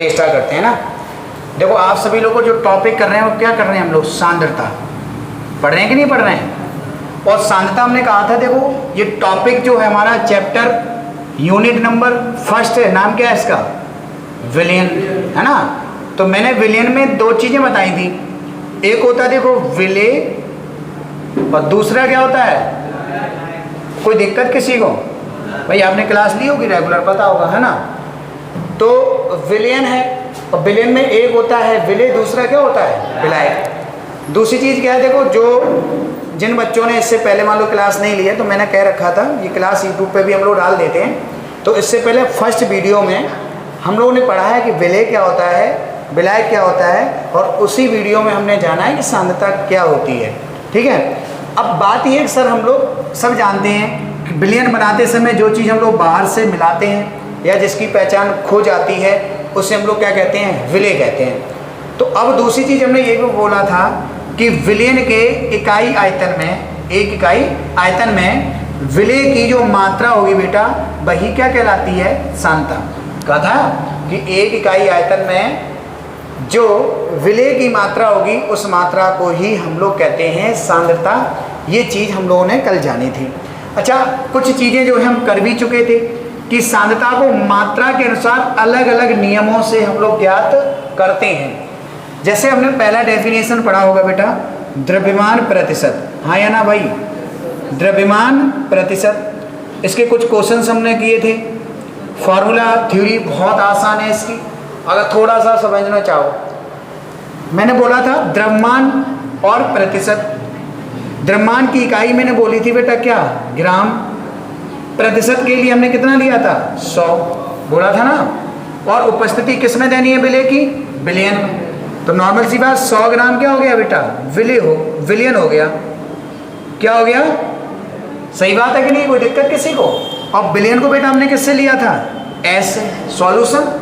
Start करते हैं ना। देखो आप सभी लोग को जो टॉपिक कर रहे हैं वो क्या कर रहे हैं हम लोग, सांद्रता पढ़ रहे हैं कि नहीं पढ़ रहे हैं। और सांद्रता हमने कहा था, देखो ये टॉपिक जो है हमारा चैप्टर यूनिट नंबर फर्स्ट है, नाम क्या है इसका, विलयन, है ना। तो मैंने विलयन में दो चीज़ें बताई थी, एक होता है देखो विलेय और दूसरा क्या होता है। कोई दिक्कत किसी को? भाई आपने क्लास ली होगी रेगुलर, पता होगा, है ना। तो विलयन है और विलयन में एक होता है विलेय, दूसरा क्या होता है, विलाय। दूसरी चीज़ क्या है, देखो जो जिन बच्चों ने इससे पहले मान लो क्लास नहीं ली है, तो मैंने कह रखा था ये क्लास यूट्यूब पे भी हम लोग डाल देते हैं। तो इससे पहले फर्स्ट वीडियो में हम लोगों ने पढ़ा है कि विलेय क्या होता है, विलाय क्या होता है, और उसी वीडियो में हमने जाना है कि सांद्रता क्या होती है। ठीक है। अब बात ये है कि सर हम लोग सब जानते हैं कि विलयन बनाते समय जो चीज़ हम लोग बाहर से मिलाते हैं या जिसकी पहचान खो जाती है उसे हम लोग क्या कहते हैं, विलेय कहते हैं। तो अब दूसरी चीज़ हमने ये भी बोला था कि विलयन के इकाई आयतन में, एक इकाई आयतन में विलेय की जो मात्रा होगी बेटा वही क्या कहलाती है, सांद्रता। कहा था कि एक इकाई आयतन में जो विलेय की मात्रा होगी उस मात्रा को ही हम लोग कहते हैं सांद्रता। ये चीज़ हम लोगों ने कल जानी थी। अच्छा, कुछ चीज़ें जो है हम कर भी चुके थे कि सांद्रता को मात्रा के अनुसार अलग अलग नियमों से हम लोग ज्ञात करते हैं। जैसे हमने पहला डेफिनेशन पढ़ा होगा बेटा, द्रव्यमान प्रतिशत, हाँ या ना भाई, द्रव्यमान प्रतिशत। इसके कुछ क्वेश्चंस हमने किए थे। फॉर्मूला थ्योरी बहुत आसान है इसकी, अगर थोड़ा सा समझना चाहो। मैंने बोला था द्रव्यमान और प्रतिशत। द्रव्यमान की इकाई मैंने बोली थी बेटा क्या, ग्राम। प्रतिशत के लिए हमने कितना लिया था, 100 बोला था ना। और उपस्थिति किस में देनी है विलेय की, विलयन में। तो नॉर्मल सी बात, 100 ग्राम क्या हो गया बेटा, विलयन हो गया। क्या हो गया, सही बात है कि नहीं, कोई दिक्कत किसी को। अब विलयन को बेटा हमने किससे लिया था, एस से। सॉल्यूशन,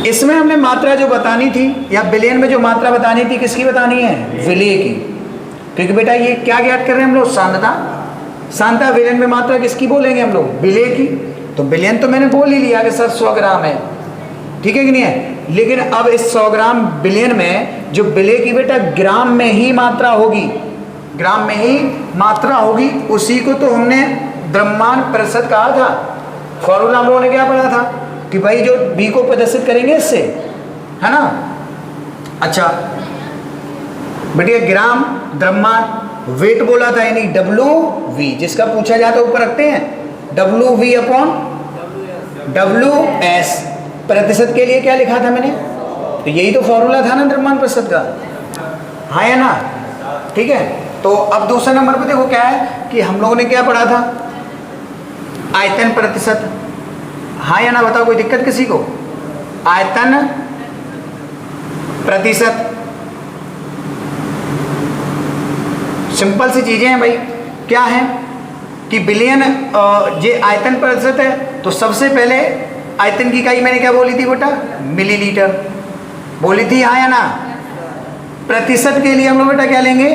इसमें हमने मात्रा जो बतानी थी या विलयन में जो मात्रा बतानी थी किसकी बतानी है, विलेय की। क्योंकि बेटा ये क्या ज्ञात कर रहे हैं हम लोग, सांद्रता। सांद्रता विलयन में मात्रा किसकी बोलेंगे हम लोग, विलेय की। तो विलयन तो मैंने बोल ही लिया कि सर 100 ग्राम है, ठीक है कि नहीं है। लेकिन अब इस 100 ग्राम विलयन में जो विलेय की बेटा ग्राम में ही मात्रा होगी, ग्राम में ही मात्रा होगी, उसी को तो हमने द्रव्यमान प्रतिशत कहा था। फॉर्मूला हम लोगों ने क्या पढ़ा था कि भाई जो बी को प्रदर्शित करेंगे इससे, है ना। अच्छा बेटा ग्राम द्रव्यमान, वेट बोला था यानी डब्ल्यू वी, जिसका पूछा जाता है ऊपर रखते हैं W we upon W S. प्रतिशत के लिए क्या लिखा था मैंने, तो यही तो फॉर्मूला था ना द्रव्यमान प्रतिशत का, हाँ या ना। ठीक है। तो अब दूसरे नंबर पे देखो क्या है कि हम लोगों ने क्या पढ़ा था, आयतन प्रतिशत, हाँ या ना बताओ, कोई दिक्कत किसी को। आयतन प्रतिशत, सिंपल सी चीजें हैं भाई। क्या है कि विलयन ये आयतन प्रतिशत है, तो सबसे पहले आयतन की इकाई मैंने क्या बोली थी बेटा, मिलीलीटर बोली थी, हाँ या ना। प्रतिशत के लिए हम लोग बेटा क्या लेंगे,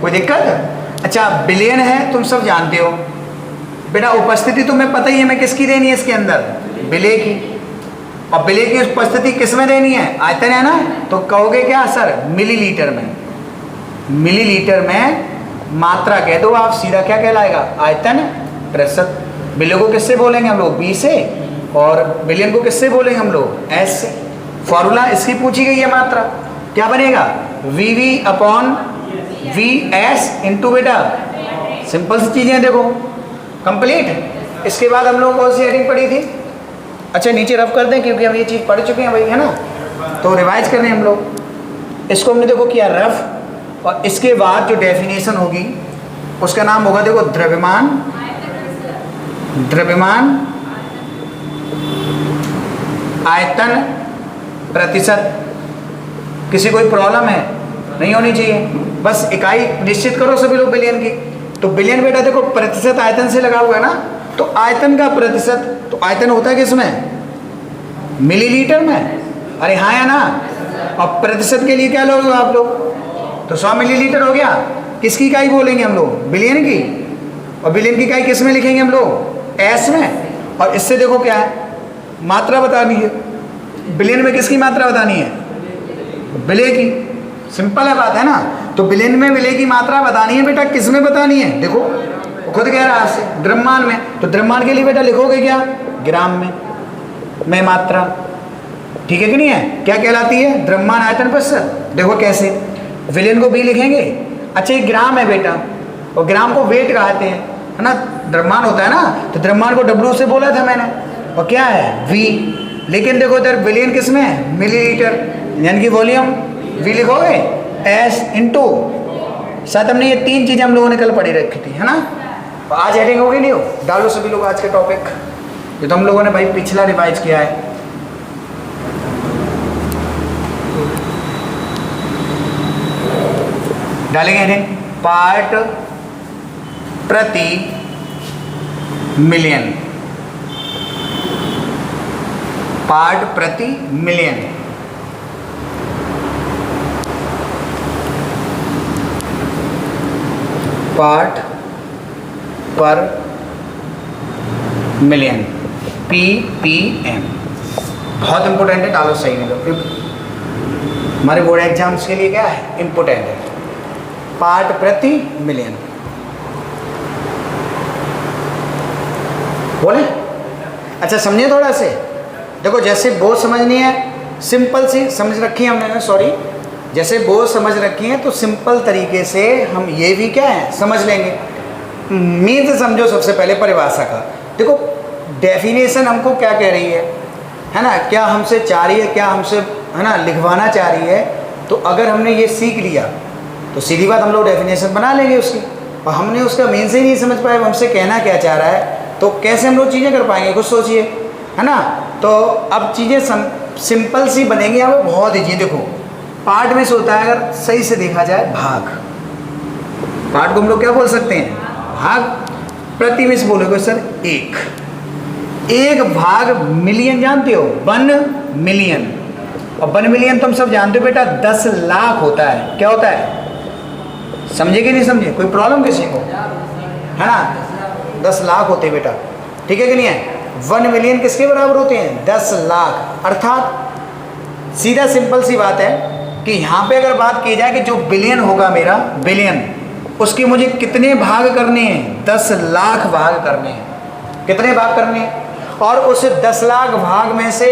कोई दिक्कत। अच्छा विलयन है तुम सब जानते हो बेटा, उपस्थिति तुम्हें पता ही है मैं किसकी देनी है इसके अंदर, विलेय की। और विलेय की उपस्थिति किस में देनी है, आयतन है ना। तो कहोगे क्या सर, मिलीलीटर में। मिलीलीटर में मात्रा कह दो आप, सीधा क्या कहलाएगा, आयतन प्रतिशत। विलेय को किससे बोलेंगे हम लोग, बी से, और विलयन को किससे बोलेंगे हम लोग, एस से। फॉर्मूला इसकी पूछी गई है मात्रा, क्या बनेगा, V V upon V S into बेटा, सिंपल सी चीजें देखो, कंप्लीट। इसके बाद हम लोग कौन सी हेडिंग पढ़ी थी, अच्छा नीचे रफ कर दें क्योंकि हम ये चीज़ पढ़ चुके हैं भाई, है ना। तो रिवाइज कर रहे हैं हम लोग। इसको हमने देखो किया रफ, और इसके बाद जो डेफिनेशन होगी उसका नाम होगा देखो द्रव्यमान। द्रव्यमान आयतन प्रतिशत। किसी कोई प्रॉब्लम है, नहीं होनी चाहिए, बस इकाई निश्चित करो सभी लोग विलयन की। तो विलयन बेटा देखो प्रतिशत आयतन से लगा हुआ है ना, तो आयतन का प्रतिशत, तो आयतन होता है किसमें, मिलीलीटर में, अरे हाँ या ना। और प्रतिशत के लिए क्या लोगे आप लोग, तो 100 मिलीलीटर हो गया। किसकी इकाई बोलेंगे हम लोग, विलयन की। और विलयन की इकाई किस में लिखेंगे हम लोग, एस में। और इससे देखो क्या है, मात्रा बतानी है। बिलियन में किसकी मात्रा बतानी है? विलय की। सिंपल है बात, है ना। तो बिलियन में विलय की मात्रा बतानी है बेटा, किस में बतानी है? देखो खुद कह रहा है द्रव्यमान में, तो द्रव्यमान के लिए बेटा लिखोगे क्या? ग्राम में मात्रा, ठीक है कि नहीं है? क्या कहलाती है? द्रव्यमान आयतन प्रतिशत। देखो कैसे, विलयन को बी लिखेंगे। अच्छा ये ग्राम है बेटा, और ग्राम को वेट कहते हैं, है ना। द्रव्यमान होता है ना, तो द्रव्यमान को डब्ल्यू से बोला था मैंने, और क्या है? वी। लेकिन देखो इधर विलयन किस में है? मिलीलीटर, यानी कि वॉल्यूम। वी लिखोगे एस इंटू, शायद हमने ये 3 चीजें हम लोगों ने कल पढ़ी रखी थी, है ना। तो आज हेडिंग होगी नहीं हो, डालो सभी लोग आज के टॉपिक, ये तो हम लोगों ने भाई पिछला रिवाइज किया है। डालेंगे हेडिंग पार्ट प्रति मिलियन, पार्ट प्रति मिलियन। पार्ट पर मिलियन, ppm। बहुत इंपॉर्टेंट है, डालो सही नहीं तो हमारे बोर्ड एग्जाम्स के लिए क्या है? इंपॉर्टेंट है। पार्ट प्रति मिलियन बोले। अच्छा समझिए थोड़ा से, देखो जैसे बहुत समझनी है, सिंपल सी समझ रखी है हमने, सॉरी, जैसे बहुत समझ रखी है तो सिंपल तरीके से हम ये भी क्या है समझ लेंगे। मीन्स समझो सबसे पहले परिभाषा का। देखो डेफिनेशन हमको क्या कह रही है ना, क्या हमसे चाह रही है, क्या हमसे है ना लिखवाना चाह रही है। तो अगर हमने ये सीख लिया तो सीधी बात हम लोग डेफिनेशन बना लेंगे उसकी, और हमने उसका मीन से ही नहीं समझ पाए हमसे कहना क्या चाह रहा है, तो कैसे हम लोग चीज़ें कर पाएंगे? कुछ सोचिए, है ना। तो अब चीज़ें सिंपल सी बनेंगी, यहाँ पे बहुत ईजी। देखो पार्ट में से होता है, अगर सही से देखा जाए भाग। पार्ट को हम लोग क्या बोल सकते हैं? भाग। प्रति में से बोलोगे सर एक भाग मिलियन जानते हो? 1 मिलियन। और 1 मिलियन तुम सब जानते हो बेटा 10 लाख होता है। क्या होता है? समझे कि नहीं समझे? कोई प्रॉब्लम किसी को, है ना? 10 लाख होते हैं बेटा, ठीक है कि नहीं है? 1 मिलियन किसके बराबर होते हैं? 10 लाख। अर्थात सीधा सिंपल सी बात है कि यहाँ पे अगर बात की जाए कि जो बिलियन होगा मेरा, बिलियन, उसके मुझे कितने भाग करने हैं? 10 लाख भाग करने हैं। कितने भाग करने हैं? और उस 10 लाख भाग में से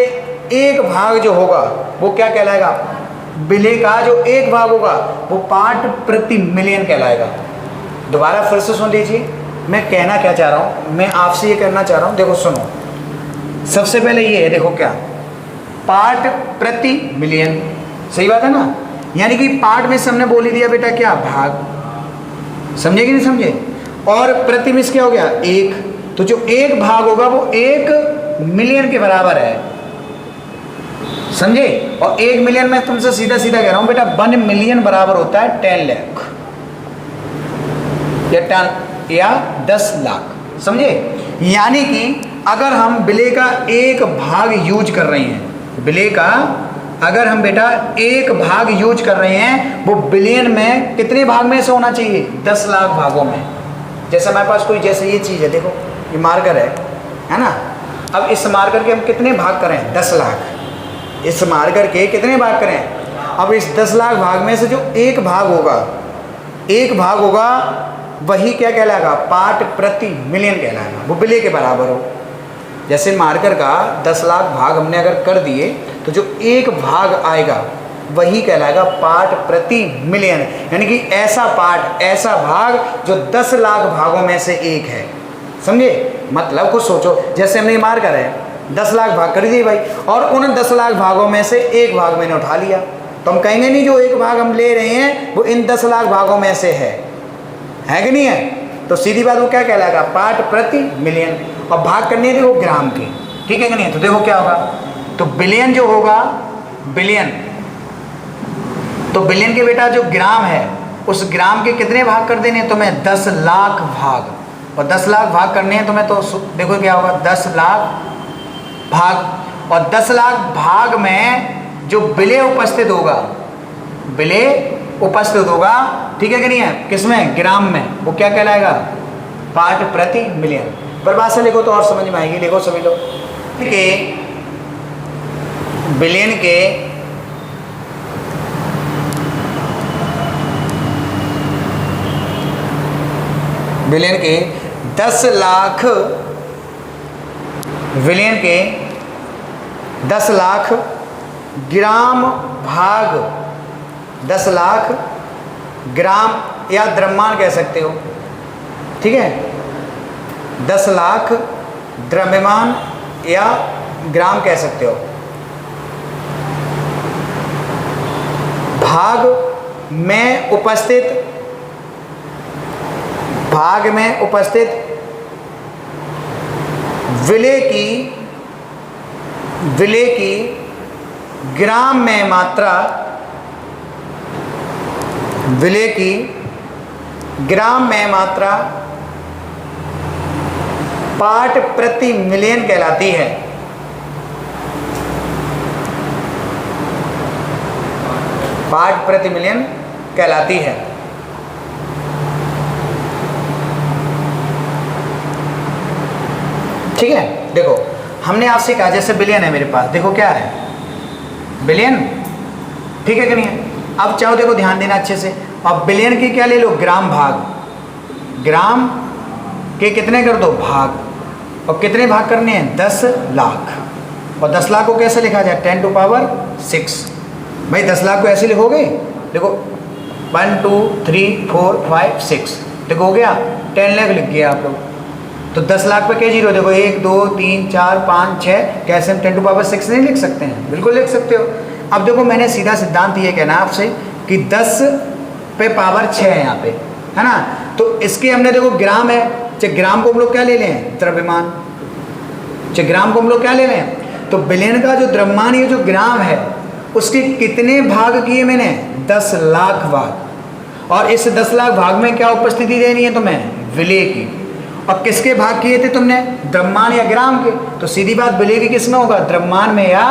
एक भाग जो होगा वो क्या कहलाएगा? विलय का जो एक भाग होगा वो पार्ट प्रति मिलियन कहलाएगा। दोबारा फिर से सुन लीजिए, मैं कहना क्या चाह रहा हूँ, मैं आपसे ये कहना चाह रहा हूँ। देखो सुनो, सबसे पहले ये है, देखो क्या, पार्ट प्रति मिलियन, सही बात है ना। यानी कि पार्ट में से हमने बोल ही दिया बेटा क्या? भाग। समझे कि नहीं समझे? और प्रति में क्या हो गया? एक। तो जो एक भाग होगा वो 1 मिलियन के बराबर है, समझे। और 1 मिलियन में तुमसे सीधा सीधा कह रहा हूं बेटा 1 मिलियन बराबर होता है 10 लाख या 10 लाख, समझे। यानी कि अगर हम विलय का एक भाग यूज कर रहे हैं, विलय का अगर हम बेटा एक भाग यूज कर रहे हैं, वो बिलियन में कितने भाग में से होना चाहिए? 10 लाख भागों में। जैसे हमारे पास कोई, जैसे ये चीज़ है, देखो ये मार्कर है ना। अब इस मार्कर के हम कितने भाग करें? 10 लाख। इस मार्कर के कितने भाग करें? अब इस 10 लाख भाग में से जो एक भाग होगा वही क्या कहलाएगा? पार्ट प्रति मिलियन कहलाएगा, वो विलय के बराबर हो। जैसे मार्कर का 10 लाख भाग हमने अगर कर दिए तो जो एक भाग आएगा वही कहलाएगा पार्ट प्रति मिलियन। यानी कि ऐसा पार्ट, ऐसा भाग जो 10 लाख भागों में से एक है, समझे। मतलब कुछ सोचो, जैसे हमने मार्कर है 10 लाख भाग कर दिए भाई, और उन 10 लाख भागों में से एक भाग मैंने उठा लिया, तो हम कहेंगे नहीं जो एक भाग हम ले रहे हैं वो इन 10 लाख भागों में से है कि नहीं है। तो सीधी बात वो क्या कहलाएगा? पार्ट प्रति मिलियन। और भाग करनी है देखो ग्राम की, ठीक है कि नहीं। तो देखो क्या होगा, तो बिलियन जो होगा, बिलियन, तो बिलियन के बेटा जो ग्राम है उस ग्राम के कितने भाग कर देने हैं तुम्हें? 10 लाख भाग। और 10 लाख भाग करने हैं तुम्हें, तो देखो क्या होगा, 10 लाख भाग। और 10 लाख भाग में जो विलय उपस्थित होगा, विलय उपस्थित होगा, ठीक है कि नहीं है, किसमें? ग्राम में, वो क्या कहलाएगा? पार्ट प्रति मिलियन। परिभाषा लिखो तो और समझ में आएगी। लिखो सभी लोग, ठीक है। विलेन के विलेन के 10 लाख विलेन के 10 लाख ग्राम भाग 10 लाख ग्राम या द्रव्यमान कह सकते हो, ठीक है, 10 लाख द्रव्यमान या ग्राम कह सकते हो, भाग में उपस्थित विलेय की ग्राम में मात्रा, विलेय की ग्राम में मात्रा पार्ट प्रति मिलियन कहलाती है। पार्ट प्रति मिलियन कहलाती है। ठीक है, देखो हमने आपसे कहा जैसे बिलियन है मेरे पास, देखो क्या है बिलियन, ठीक है कि नहीं है। अब चाहो देखो ध्यान देना अच्छे से, अब बिलियन की क्या ले लो, ग्राम भाग, ग्राम के कितने कर दो भाग, और कितने भाग करने हैं 10 लाख, और 10 लाख को कैसे लिखा जाए 10 टू पावर 6। भाई 10 लाख को ऐसे लिखोगे, देखो 1 2 3 4 5 6, देखो हो गया 10 लाख लिख गया आप लोग। तो 10 लाख पे क्या जीरो, देखो 1 2 3 4 5 6, कैसे हम 10 टू पावर 6 नहीं लिख सकते हैं, बिल्कुल लिख सकते हो। अब देखो मैंने सीधा सिद्धांत ये कहना आपसे कि 10 पे पावर 6 है यहाँ पे, है ना, तो इसके हमने देखो ग्राम है, चाहे ग्राम को हम लोग क्या ले लें द्रव्यमान, चाहे ग्राम को हम लोग क्या ले लें, तो बिलियन का जो द्रव्यमान ये जो ग्राम है उसके कितने भाग किए मैंने 10 लाख भाग, और इस 10 लाख भाग में क्या उपस्थिति देनी है तुम्हें विलेय की, और किसके भाग किए थे तुमने द्रव्यमान या ग्राम के, तो सीधी बात विलेय की किस में होगा द्रव्यमान में या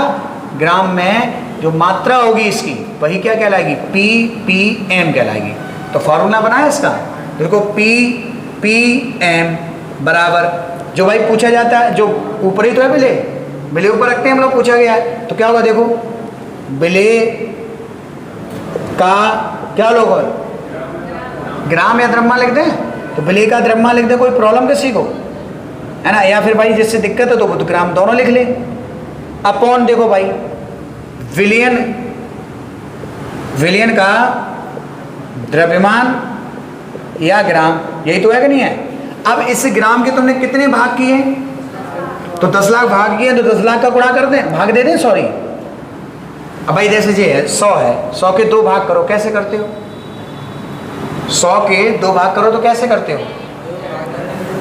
ग्राम में, जो मात्रा होगी इसकी वही क्या कहलाएगी ppm कहलाएगी। तो फॉर्मूला बनाया इसका, देखो ppm बराबर, जो भाई पूछा जाता है जो ऊपर ही तो है विलेय ऊपर रखते हैं हम लोग, पूछा गया है तो क्या होगा, देखो विलेय का क्या लोग ग्राम या द्रव्यमान लिख दें, तो विलेय का द्रव्यमान लिख दे, कोई प्रॉब्लम किसी को, है ना, या फिर भाई जिससे दिक्कत है तो वो तो ग्राम दोनों लिख ले, अपॉन देखो भाई विलियन का द्रव्यमान या ग्राम, यही तो है कि नहीं है। अब इस ग्राम के तुमने कितने भाग किए, तो 10 लाख भाग किए, तो 10 लाख का गुणा कर दें, भाग दे दें, सॉरी। अब भाई जैसे ये है 100 है, 100 के 2 भाग करो, कैसे करते हो, 100 के 2 भाग करो तो कैसे करते हो,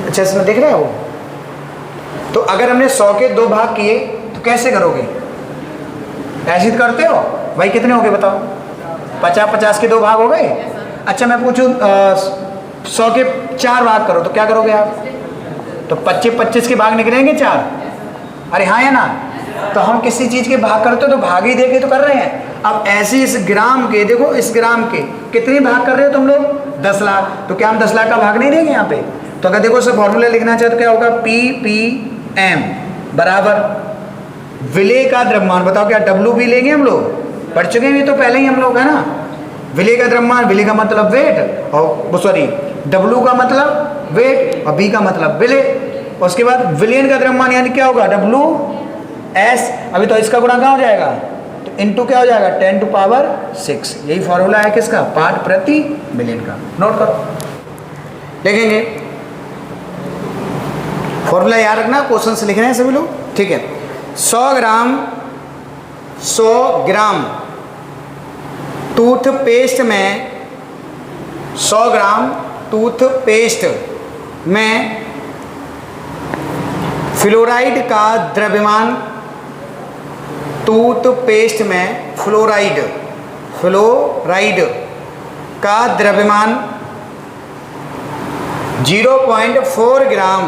अच्छा इसमें देख रहे हो। तो अगर हमने 100 के 2 भाग किए तो कैसे करोगे, ऐसे ही करते हो भाई, कितने हो गए बताओ, 50 के 2 भाग हो गए। अच्छा मैं पूछूं 100 के 4 भाग करो तो क्या करोगे आप, तो 25 के भाग निकलेंगे 4, अरे हाँ या ना, तो हम किसी चीज़ के भाग करते हो तो भाग ही देके तो कर रहे हैं। अब ऐसे इस ग्राम के देखो, इस ग्राम के कितने भाग कर रहे हो तुम लोग 10 लाख, तो क्या हम 10 लाख का भाग नहीं देंगे यहाँ पे, तो अगर देखो सब फॉर्मूला लिखना चाहे तो क्या होगा ppm बराबर विलेय का द्रव्यमान, बताओ क्या W भी लेंगे हम लोग, पढ़ चुके हैं ये तो पहले ही हम लोग, है ना, विलेय का द्रव्यमान, विलेय का मतलब वेट, और सॉरी W का मतलब वेट और B का मतलब विलेय, उसके बाद विलियन का द्रव्यमान यानी क्या होगा WS, अभी तो इसका गुणा कहाँ हो जाएगा, तो इनटू क्या हो जाएगा 10 टू पावर 6, यही फॉर्मूला है किसका पार्ट प्रति मिलियन का, नोट करो लिखेंगे, फॉर्मूला याद रखना, क्वेश्चन से लिख रहे हैं सभी लोग, ठीक है। 100 ग्राम टूथपेस्ट में, 100 ग्राम टूथपेस्ट में फ्लोराइड का द्रव्यमान, टूथपेस्ट में फ्लोराइड का द्रव्यमान 0.4 ग्राम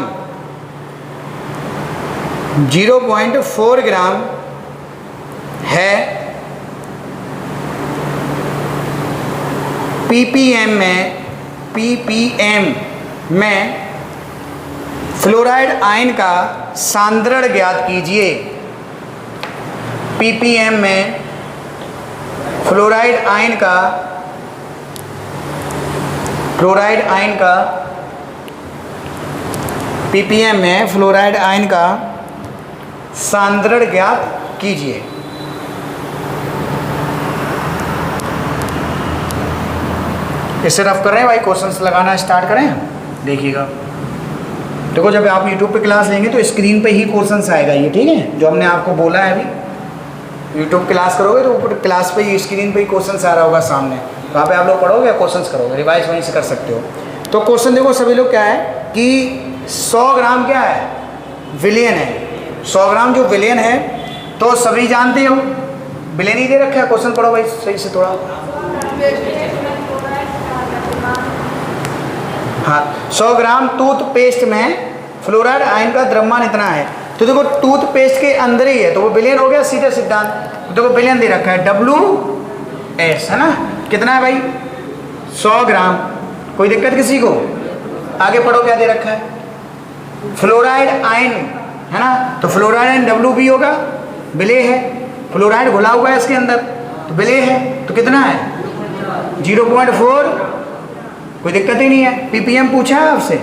0.4 ग्राम है, ppm में फ्लोराइड आयन का सांद्रण ज्ञात कीजिए, पीपीएम में फ्लोराइड आयन का पीपीएम में फ्लोराइड आयन का सांद्रण ज्ञात कीजिए। इसे रफ कर रहे हैं भाई, क्वेश्चंस लगाना स्टार्ट करें। देखिएगा, देखो जब आप यूट्यूब पे क्लास लेंगे तो स्क्रीन पे ही क्वेश्चंस आएगा ये, ठीक है, जो हमने आपको बोला है अभी। यूट्यूब क्लास करोगे तो ऊपर क्लास पे ही स्क्रीन पे ही क्वेश्चंस आ रहा होगा सामने, वहाँ पे आप लोग पढ़ोगे या क्वेश्चंस करोगे, रिवाइज वहीं से कर सकते हो। तो क्वेश्चन देखो सभी लोग, क्या है कि 100 ग्राम क्या है, विलियन है। 100 ग्राम जो विलियन है तो सभी जानते हो, विलियन ही दे रखा है। क्वेश्चन पढ़ो भाई सही से थोड़ा। हाँ, 100 ग्राम टूथपेस्ट में फ्लोराइड आयन का द्रव्यमान इतना है। तो देखो टूथपेस्ट के अंदर ही है तो वो बिलियन हो गया सीधे सिद्धांत। देखो बिलियन दे रखा है, WS है ना, कितना है भाई 100 ग्राम। कोई दिक्कत किसी को? आगे पढ़ो क्या दे रखा है, फ्लोराइड आयन है ना, तो फ्लोराइड आयन WB होगा, विलेय है, फ्लोराइड घुला हुआ है इसके अंदर तो विलेय है, तो कितना है 0.4। कोई दिक्कत ही नहीं है। पीपीएम पूछा है आपसे,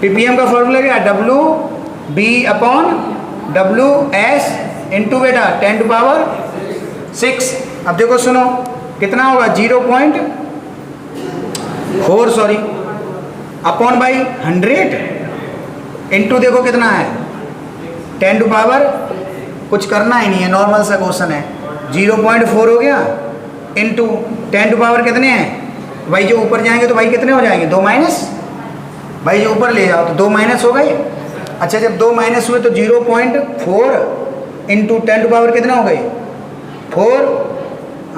पीपीएम का फॉर्मूला क्या है, WB/WS इंटू बेटा 10⁻6। अब देखो सुनो कितना होगा 0.4 सॉरी अपॉन बाई 100 इंटू देखो कितना है 10⁻, कुछ करना ही नहीं है, नॉर्मल सा क्वेश्चन है। 0.4 हो गया इंटू 10⁻ कितने हैं भाई, जो ऊपर जाएंगे तो भाई कितने हो जाएंगे 2 माइनस, भाई जो ऊपर ले जाओ तो 2 माइनस हो गए। अच्छा जब 2 माइनस हुए तो 0.4 इंटू 10⁻ कितने हो गए 4।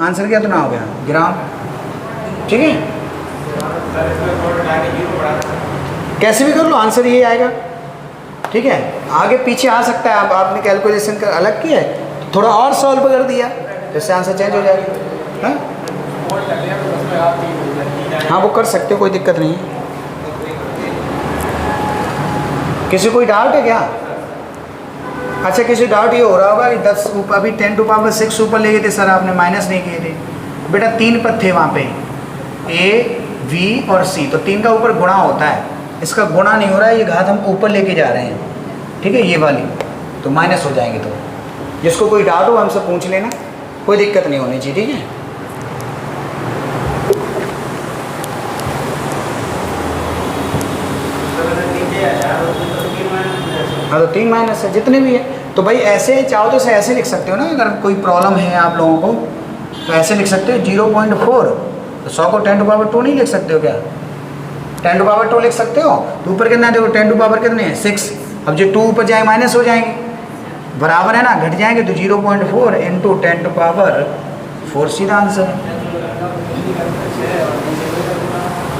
आंसर क्या कितना हो गया ग्राम, ठीक है। कैसे भी कर लो आंसर ये आएगा, ठीक है। आगे पीछे आ सकता है, आप आपने कैलकुलेशन कर अलग किया है, थोड़ा और सॉल्व कर दिया जैसे आंसर चेंज हो जाएगा। हाँ हाँ वो कर सकते हो, कोई दिक्कत नहीं है। किसी कोई डाउट है क्या? अच्छा किसी डाउट ये हो रहा होगा कि 10 ऊपर अभी 10⁻6 ऊपर ले गए थे सर आपने, माइनस नहीं किए थे। बेटा 3 पद थे वहाँ पे, A, V और C, तो 3 का ऊपर गुणा होता है, इसका गुणा नहीं हो रहा है, ये घात हम ऊपर लेके जा रहे हैं, ठीक है, ये वाली तो माइनस हो जाएंगे। तो जिसको कोई डाउट हो हमसे पूछ लेना, कोई दिक्कत नहीं होनी चाहिए, ठीक है। हाँ तो 3 माइनस है जितने भी है, तो भाई ऐसे चाहो तो ऐसे लिख सकते हो ना, अगर कोई प्रॉब्लम है आप लोगों को तो ऐसे लिख सकते हो 0.4, तो 100 को 10⁻2 नहीं लिख सकते हो क्या, 10⁻2 लिख सकते हो। तो ऊपर कितना है देखो 10⁻ कितने हैं 6, अब जो 2 ऊपर जाए माइनस हो जाएंगे, बराबर है ना, घट जाएंगे तो 0.4 इंटू 10⁻4 सीधा आंसर है,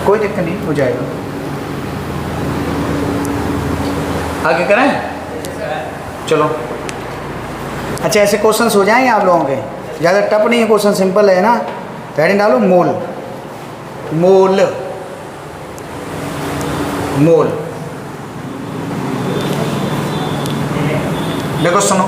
कोई दिक्कत नहीं हो जाएगा। आगे करें चलो। अच्छा ऐसे क्वेश्चंस हो जाएंगे आप लोगों के, ज़्यादा टफ नहीं है क्वेश्चन, सिंपल है ना। हेडिंग डालो मोल, मोल मोल। देखो सुनो